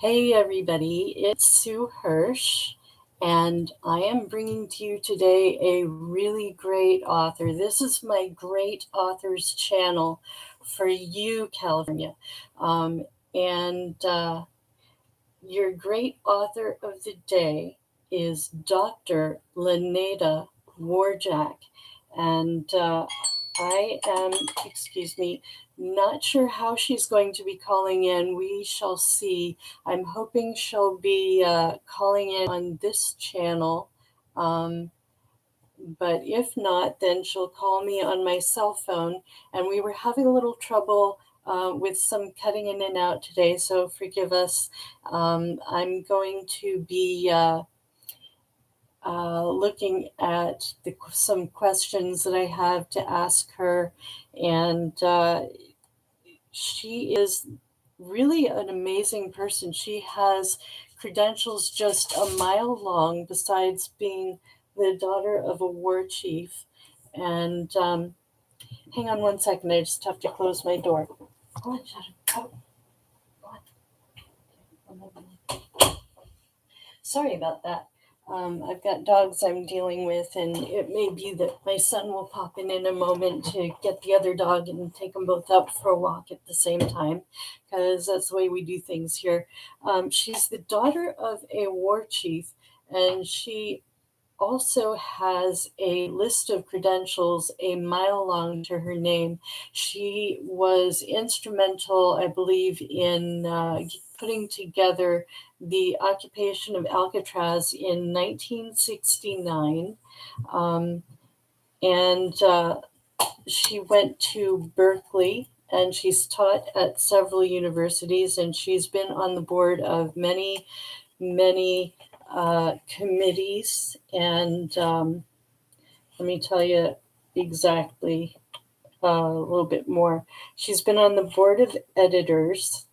Hey everybody, it's Sue Hirsch, and I am bringing to you today a really great author. This is my Great Authors channel for you, California. And your great author of the day is Dr. LaNada Warjack. And I am, not sure how she's going to be calling in. We shall see. I'm hoping she'll be calling in on this channel. But if not, then she'll call me on my cell phone. And we were having a little trouble with some cutting in and out today, so forgive us. I'm going to be looking at some questions that I have to ask her, and she is really an amazing person. She has credentials just a mile long, besides being the daughter of a war chief. And hang on one second, I just have to close my door. Come on, shut it. Oh, come on. Sorry about that. I've got dogs I'm dealing with, and it may be that my son will pop in a moment to get the other dog and take them both out for a walk at the same time, because that's the way we do things here. She's the daughter of a war chief, and she also has a list of credentials a mile long to her name. She was instrumental, I believe, in putting together the occupation of Alcatraz in 1969. And she went to Berkeley, and she's taught at several universities, and she's been on the board of many committees. And let me tell you exactly a little bit more. She's been on the board of editors,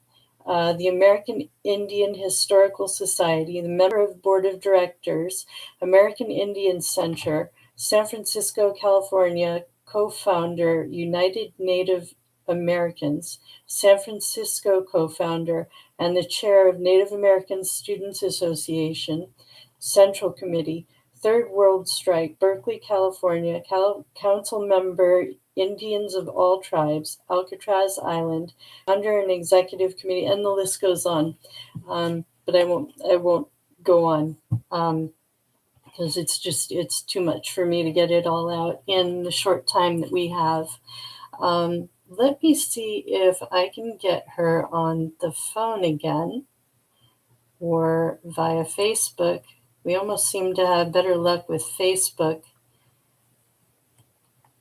the American Indian Historical Society, the member of board of directors, American Indian Center, San Francisco, California, co-founder, United Native Americans, San Francisco co-founder, and the chair of Native American Students Association, Central Committee, Third World Strike, Berkeley, California, council member, Indians of all tribes, Alcatraz Island, under an executive committee, and the list goes on. But I won't go on because it's too much for me to get it all out in the short time that we have. Let me see if I can get her on the phone again or via Facebook. We almost seem to have better luck with Facebook.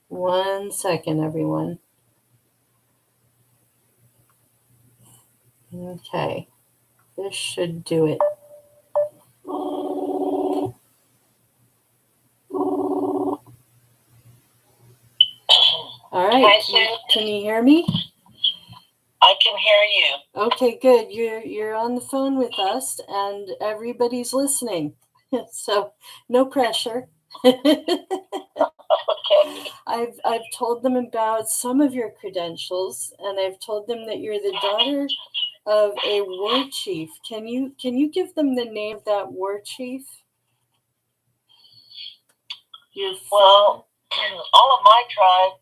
One second, everyone. Okay, this should do it. All right. Hi, can you hear me? I can hear you. Okay, good. You're on the phone with us, and everybody's listening. So no pressure. Okay. I've told them about some of your credentials, and I've told them that you're the daughter of a war chief. Can you give them the name of that war chief? Well, all of my tribe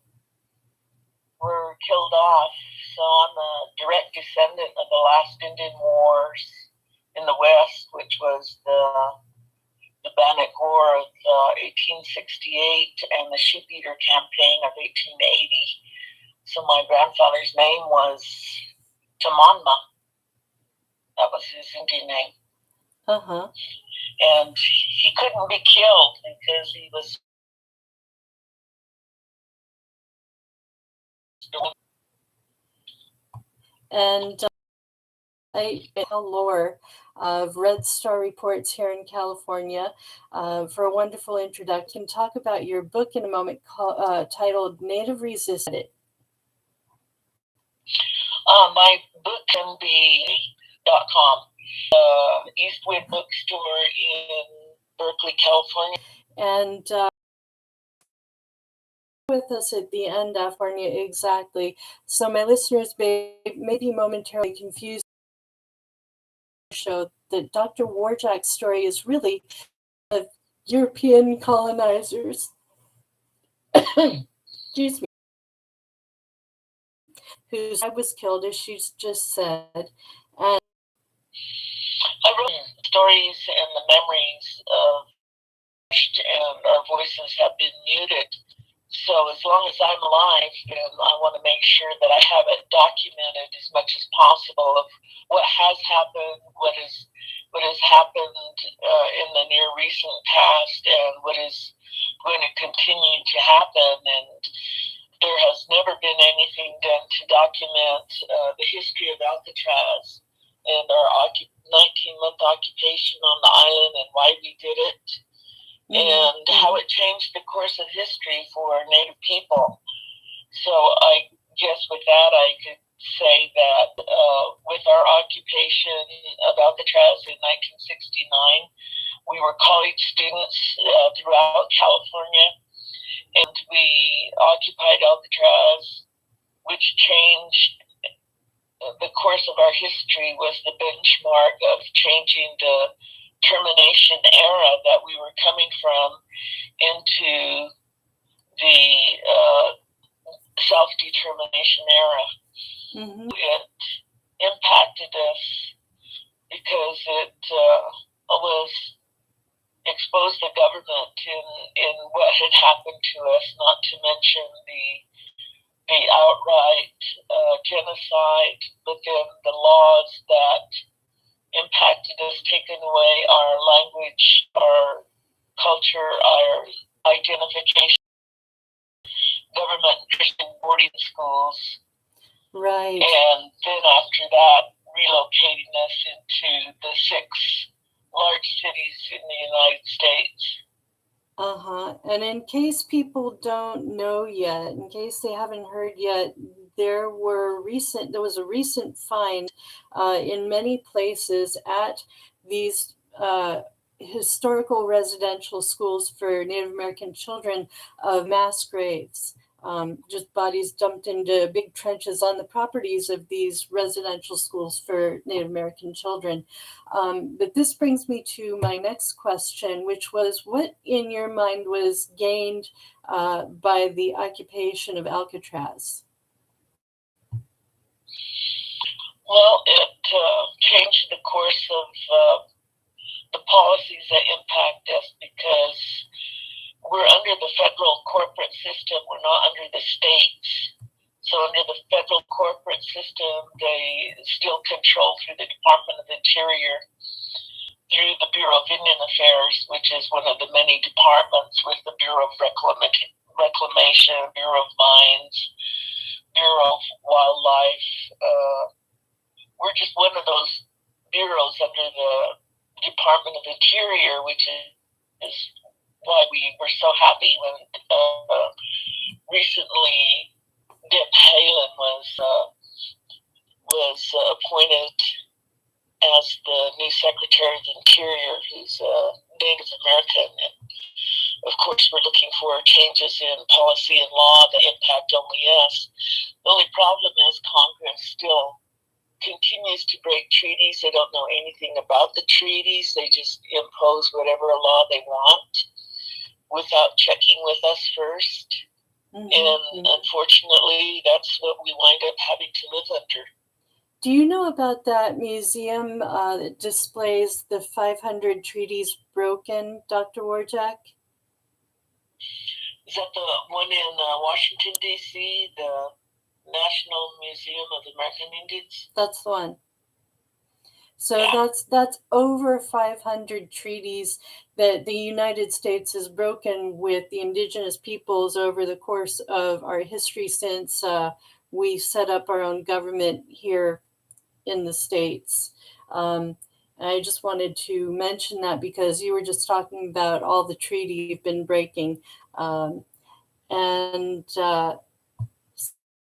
were killed off, so I'm a direct descendant of the last Indian Wars in the West, which was the Bannock War of 1868 and the Sheep Eater Campaign of 1880. So my grandfather's name was Tamanma. That was his Indian name. And he couldn't be killed because he was and I lore of Red Star Reports here in California for a wonderful introduction. Talk about your book in a moment titled Native Resistance. My book can be .com. Eastwood Bookstore in Berkeley, California. And with us at the end, California, exactly. So my listeners may be momentarily confused show that Dr. Warjack's story is really of European colonizers, excuse me, whose tribe was killed, as she's just said. And I wrote stories and the memories of, and our voices have been muted. So as long as I'm alive, then I want to make sure that I have it documented as much as possible of what has happened, what has happened in the near recent past, and what is going to continue to happen. And there has never been anything done to document the history of Alcatraz and our 19-month occupation on the island and why we did it. And how it changed the course of history for Native people. So I guess with that I could say that with our occupation of Alcatraz in 1969, we were college students throughout California, and we occupied Alcatraz, which changed the course of our history, was the benchmark of changing the termination era that we were coming from into the self-determination era. It impacted us because it was exposed the government in what had happened to us, not to mention the outright genocide, but then the laws that impacted us, taken away our language, our culture, our identification, government Christian boarding schools. Right. And then after that, relocating us into the 6 large cities in the United States. And in case people don't know yet, in case they haven't heard yet, there was a recent find in many places at these historical residential schools for Native American children of mass graves. Just bodies dumped into big trenches on the properties of these residential schools for Native American children. But this brings me to my next question, which was, what in your mind was gained by the occupation of Alcatraz? Well, it changed the course of the policies that impact us, because we're under the federal corporate system. We're not under the states. So under the federal corporate system, they still control through the Department of Interior, through the Bureau of Indian Affairs, which is one of the many departments with the Bureau of Reclamation, Bureau of Mines, Bureau of Wildlife. We're just one of those bureaus under the Department of Interior, which is why we were so happy when recently Dip Halen was appointed as the new Secretary of the Interior, who's Native American. And of course, we're looking for changes in policy and law that impact only us. The only problem is Congress still continues to break treaties. They don't know anything about the treaties. They just impose whatever law they want without checking with us first. And unfortunately, that's what we wind up having to live under. Do you know about that museum that displays the 500 treaties broken, Dr. Warjack? Is that the one in Washington, D.C., the National Museum of American Indians? That's the one. So that's over 500 treaties that the United States has broken with the indigenous peoples over the course of our history since we set up our own government here in the States. And I just wanted to mention that because you were just talking about all the treaty you've been breaking.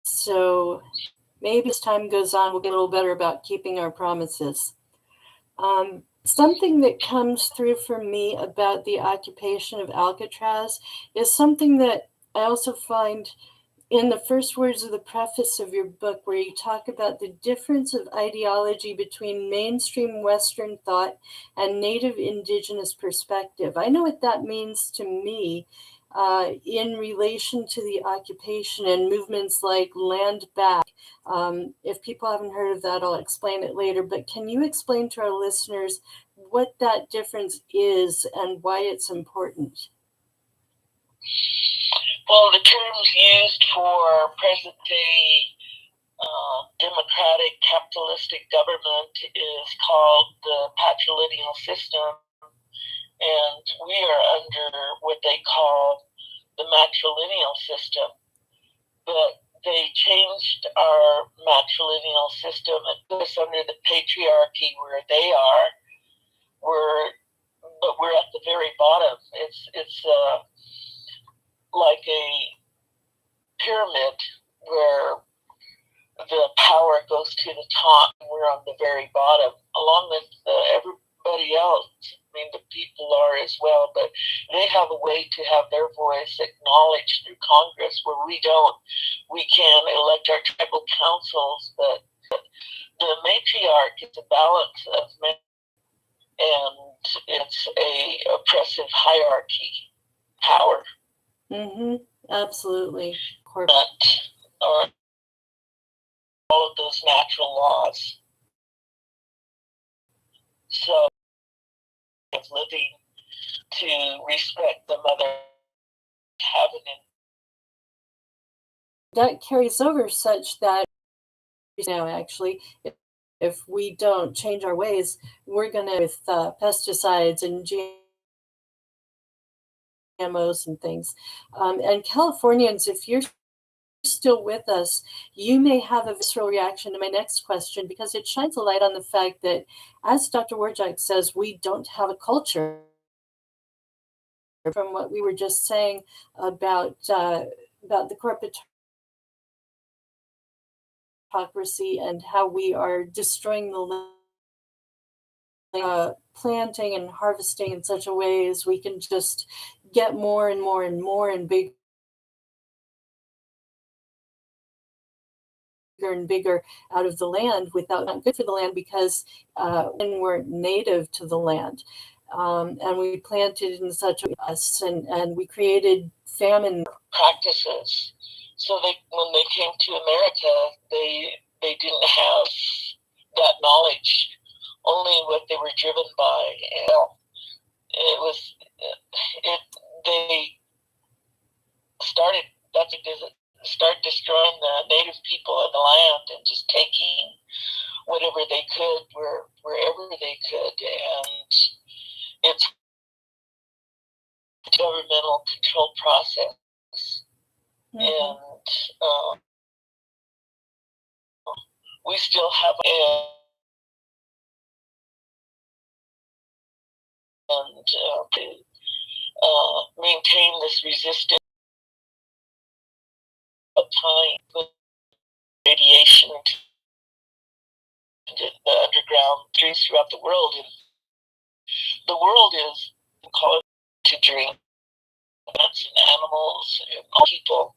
So maybe as time goes on, we'll get a little better about keeping our promises. Something that comes through for me about the occupation of Alcatraz is something that I also find in the first words of the preface of your book, where you talk about the difference of ideology between mainstream Western thought and Native Indigenous perspective. I know what that means to me in relation to the occupation and movements like Land Back. If people haven't heard of that, I'll explain it later. But can you explain to our listeners what that difference is and why it's important? Well, the terms used for present-day democratic capitalistic government is called the patrilineal system, and we are under what they call the matrilineal system. But they changed our matrilineal system and put us under the patriarchy where they are. But we're at the very bottom. It's like a pyramid where the power goes to the top and we're on the very bottom, along with everybody else. I mean, the people are as well, but they have a way to have their voice acknowledged through Congress where we don't. We can elect our tribal councils, but the matriarch is a balance of men, and it's a oppressive hierarchy power. Absolutely. But all of those natural laws. So it's living to respect the mother heaven. That carries over such that now actually if we don't change our ways, we're going to with pesticides and GMOs and things. And Californians, if you're still with us, you may have a visceral reaction to my next question because it shines a light on the fact that, as Dr. Warjack says, we don't have a culture. From what we were just saying about the corporate autocracy and how we are destroying the planting and harvesting in such a way as we can just get more and more and more and bigger and bigger out of the land without not good for the land because when we're native to the land. And we planted in such a way, and we created famine practices. So when they came to America, they didn't have that knowledge, only what they were driven by. And they started destroying the native people of the land and just taking whatever they could wherever they could, and it's a governmental control process. And we still have to maintain this resistance of time with radiation to the underground trees throughout the world. And the world is called to drink plants and animals and people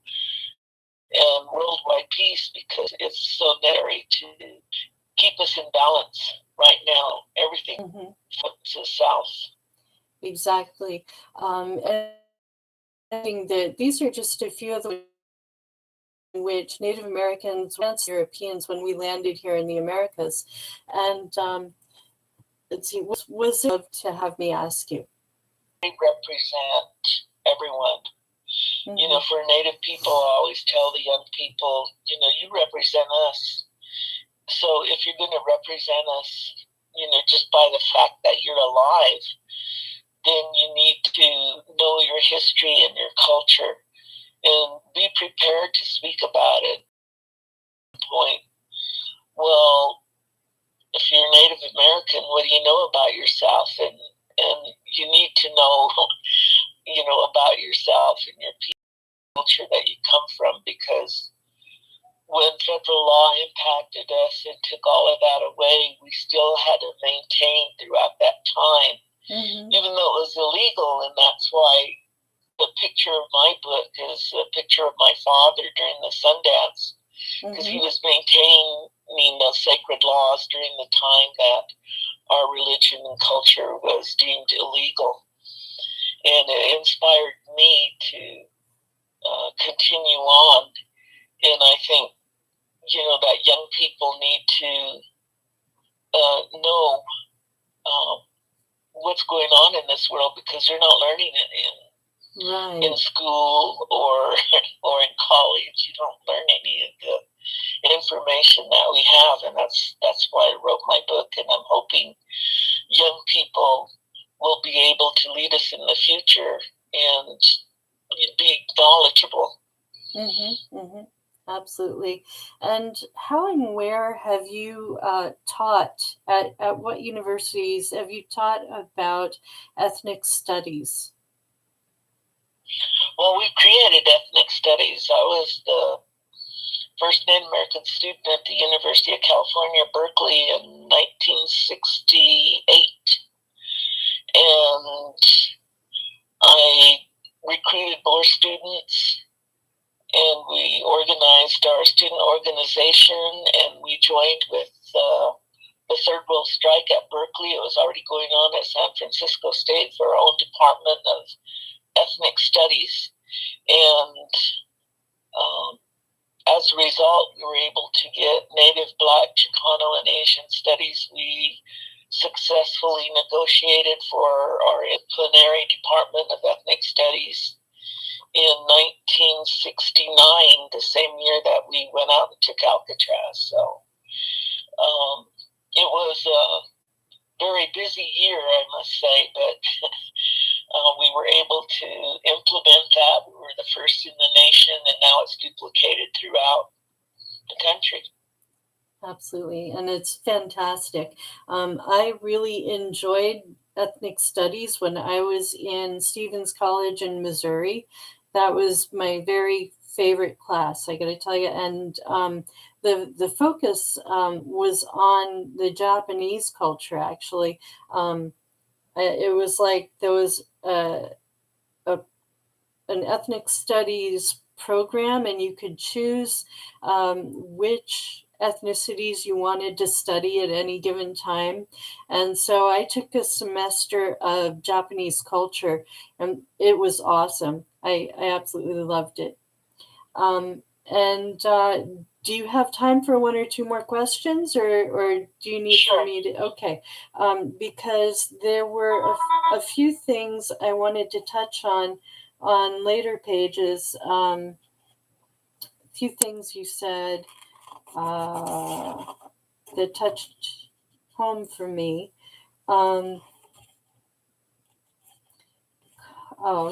and worldwide peace because it's so necessary to keep us in balance right now. Everything to south. Exactly. And I think that these are just a few of the in which Native Americans, Europeans, when we landed here in the Americas. And let's see, what was it to have me ask you? They represent everyone. You know, for Native people, I always tell the young people, you know, you represent us. So if you're going to represent us, you know, just by the fact that you're alive, then you need to know your history and your culture and be prepared to speak about it. Point. Well, if you're Native American, what do you know about yourself? And you need to know, you know, about yourself and your culture that you come from, because when federal law impacted us and took all of that away, we still had to maintain throughout that time, even though it was illegal, and that's why the picture of my book is a picture of my father during the Sundance, because he was maintaining the sacred laws during the time that our religion and culture was deemed illegal. And it inspired me to continue on. And I think, that young people need to know what's going on in this world, because they're not learning it in school or in college. You don't learn any of the information that we have, and that's why I wrote my book. And I'm hoping young people will be able to lead us in the future and be knowledgeable. Absolutely. And how and where have you taught, at what universities have you taught about ethnic studies? Well, we created ethnic studies. I was the first Native American student at the University of California, Berkeley in 1968. And I recruited more students, and we organized our student organization, and we joined with the Third World Strike at Berkeley. It was already going on at San Francisco State for our own department of ethnic studies. And as a result, we were able to get Native, Black, Chicano, and Asian studies. We successfully negotiated for our plenary department of ethnic studies in 1969, the same year that we went out and took Alcatraz. So it was a very busy year, I must say, but we were able to implement that. We were the first in the nation, and now it's duplicated throughout the country. Absolutely, and it's fantastic. I really enjoyed ethnic studies when I was in Stevens College in Missouri. That was my very favorite class, I got to tell you. And the focus was on the Japanese culture, actually. It was like there was an ethnic studies program, and you could choose which ethnicities you wanted to study at any given time. And so I took a semester of Japanese culture, and it was awesome. I absolutely loved it. And do you have time for one or two more questions, or do you need for me to? Okay, because there were a few things I wanted to touch on later pages. A few things you said that touched home for me. Oh,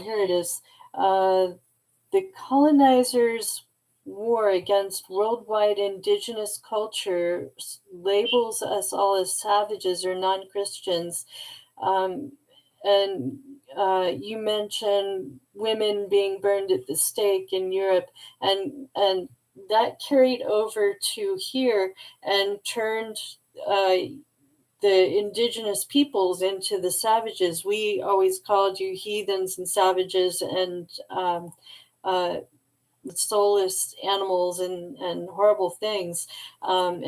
here it is. The colonizers' war against worldwide indigenous culture labels us all as savages or non-Christians. And you mentioned women being burned at the stake in Europe, and that carried over to here and turned the indigenous peoples into the savages. We always called you heathens and savages and soulless animals and horrible things, and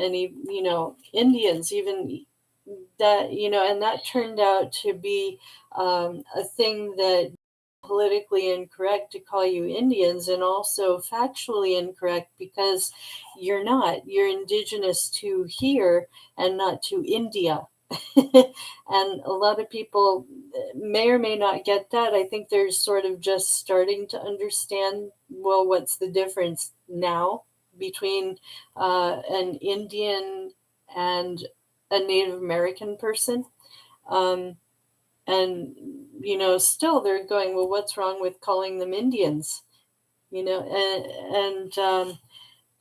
Indians, even that, and that turned out to be a thing that politically incorrect to call you Indians, and also factually incorrect, because you're indigenous to here and not to India. And a lot of people may or may not get that. I think they're sort of just starting to understand, well, what's the difference now between an Indian and a Native American person. And still they're going, well, what's wrong with calling them Indians?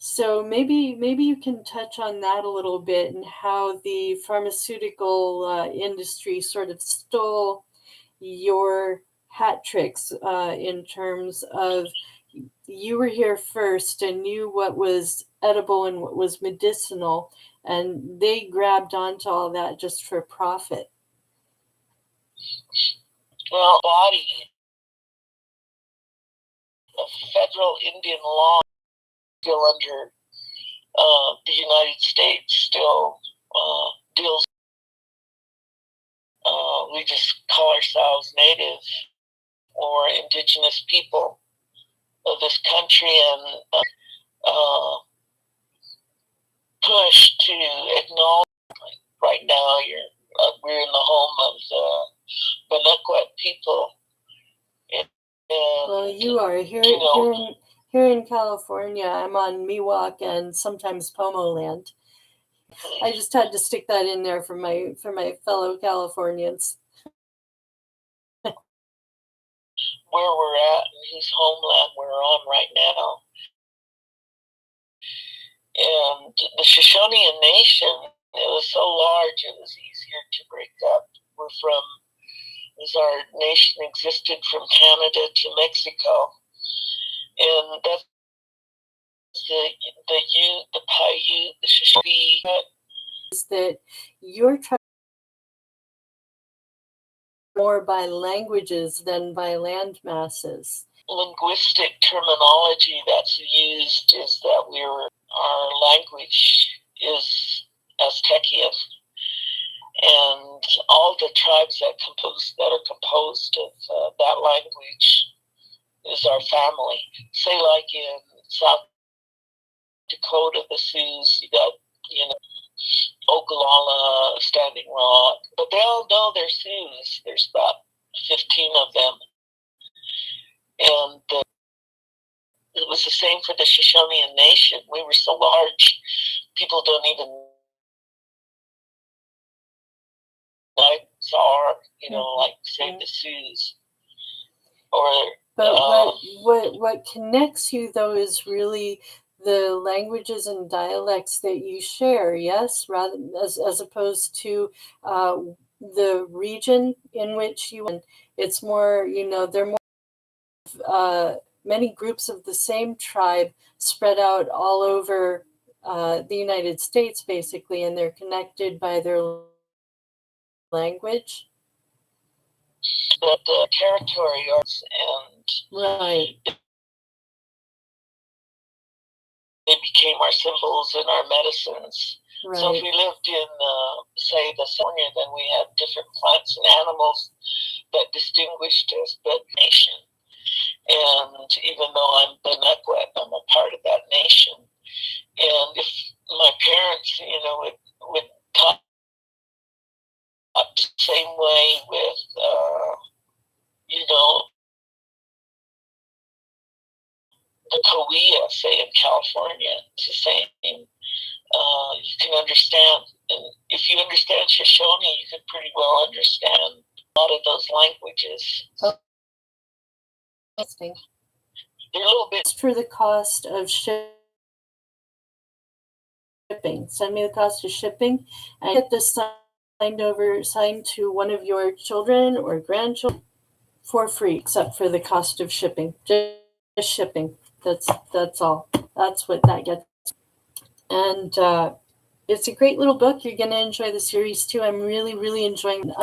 So maybe you can touch on that a little bit, and how the pharmaceutical industry sort of stole your hat tricks in terms of you were here first and knew what was edible and what was medicinal, and they grabbed onto all that just for profit. Well, body a federal Indian law still under the United States still deals. We just call ourselves Native or Indigenous people of this country, and push to acknowledge. Right now, we're in the home of the Benuquet people. And, well, you are here. Here in California, I'm on Miwok and sometimes Pomo land. I just had to stick that in there for my fellow Californians. Where we're at and whose homeland we're on right now. And the Shoshone Nation, it was so large, it was easier to break up. Our nation existed from Canada to Mexico. And that's the Ute, the Paiute, the Shoshone. Is that you're trying more by languages than by land masses? Linguistic terminology that's used is that our language is Aztecian, and all the tribes that are composed of that language is our family. Say, like in South Dakota, the Sioux, you got Ogallala, Standing Rock, but they all know they're Sioux. There's about 15 of them, and it was the same for the Shoshone Nation. We were so large, people don't even like say the Sioux. But what connects you though is really the languages and dialects that you share, yes, rather as opposed to the region in which you. It's more, they're more many groups of the same tribe spread out all over the United States, basically, and they're connected by their language. But the territory and right. They became our symbols and our medicines. Right. So if we lived in, say, the California, then we had different plants and animals that distinguished us, but nation. And even though I'm Benuquet, I'm a part of that nation. And if my parents, would talk the same way with, the Cahuilla, say, in California, it's the same. You can understand, and if you understand Shoshone, you can pretty well understand a lot of those languages. Oh. Interesting. They're a little bit for the cost of shipping. Send me the cost of shipping, and get this signed to one of your children or grandchildren for free, except for the cost of shipping. Just shipping. That's all. That's what that gets. And it's a great little book. You're going to enjoy the series too. I'm really, really enjoying it.